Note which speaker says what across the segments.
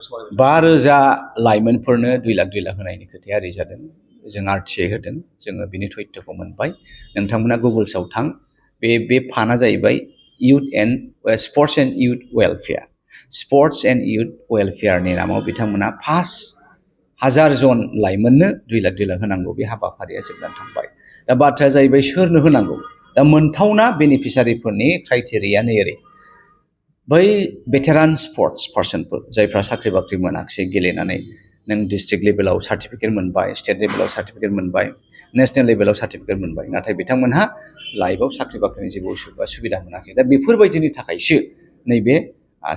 Speaker 1: 5,000 लाइमोनफोरनो 2 लाख होनायनि खोथाया ओरै जादों जों आरटिआइ होदों जोङो बिनि तथ्यखौ मोनबाय नोंथांमोना गुगोल्सआव थां बे फान्डआ जाहैबाय स्पर्ट्स एन्ड इउथ वेलफेयारनि नामाव बिथांमोना 5,000 जन लाइमोननो 2 लाख होनांगौ बे हाबाफारिया जोबनानै थांबाय दा बाथ्राया जाहैबाय सोरनो होनांगौ दा मोनथावना बेनिफिसारिफोरनि क्राइटेरिया नै ओरै बै भेटेरान स्पर्ट्स पार्सनफोर जायफ्रा साख्रि बाख्रि मोनाखिसै गेलेनानै नों डिस्ट्रिक्ट लेभेलाव सार्टिफिकेट मोनबाय स्टेट लेभेलाव सार्टिफिकेट मोनबाय नेशनेल लेभेलाव सार्टिफिकेट मोनबाय नाथाय बिथांमोनहा लाइफआव साख्रि बाख्रिनि जेबो सुबिदा मोनाखै दा बेफोरबायदिनि थाखायसो नैबे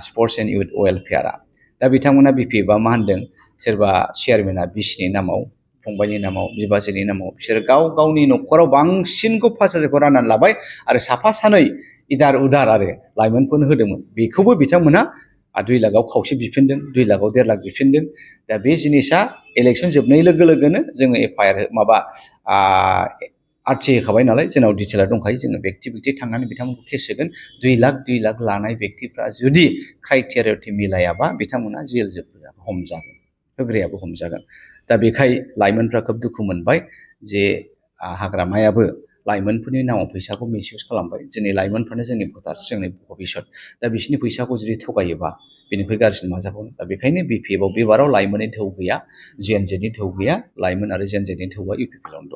Speaker 1: स्पर्ट्स एन्ड इउथ वेलफेयारा दा बिथांमोना बिपिएफआ मा होनदों सोरबा चेयारमेना बिसिनि नामाव फंबायनि नामाव बिबाजैनि नामाव बिसोर गावनि न'खराव बांसिनखौ 5,000खौ राननानै लाबाय आरो साफा सानै इदार उदार आरो लाइमोनफोरनो होदोंमोन बेखौबो बिथांमोना 2 लाखआव खावसे बिफिनदों 2 लाखआव 1.5 लाख बिफिनदों दा बे जिनिसा इलेक्सन जोबनाय लोगो लोगोनो जोङो एफआइआर आरटिआइ होखाबाय नालाय जोंनाव डिटेला दंखायो जोङो व्यक्ति थांनानै बिथांमोनखौ केस होगोन 2 लाख लानाय व्यक्तिफ्रा जुदि क्राइटेरियाथि मिलायाबा बिथांमोना जेल हमजागोन होग्रायाबो हमजागोन दा बेखाय लाइमोनफ्रा खोब दुखु मोनबाय जे हाग्रामायाबो लाइमोनफोरनि नामाव फैसाखौ मिसइउज खालामबाय दिनै लाइमोनफ्रानो जोंनि भटार्स जोंनि भबिसत दा बिसोरनि फैसाखौ जुदि थगायोबा बेनिफ्राय गाज्रि मा जाबावनो दा बेखायनो बिपिएफआव बेबाराव लाइमोननि थौ गैया जेएनजेनि थौ गैया लाइमोन आरो जेएनजेनि थौआ इउपिपिएलआवनो दं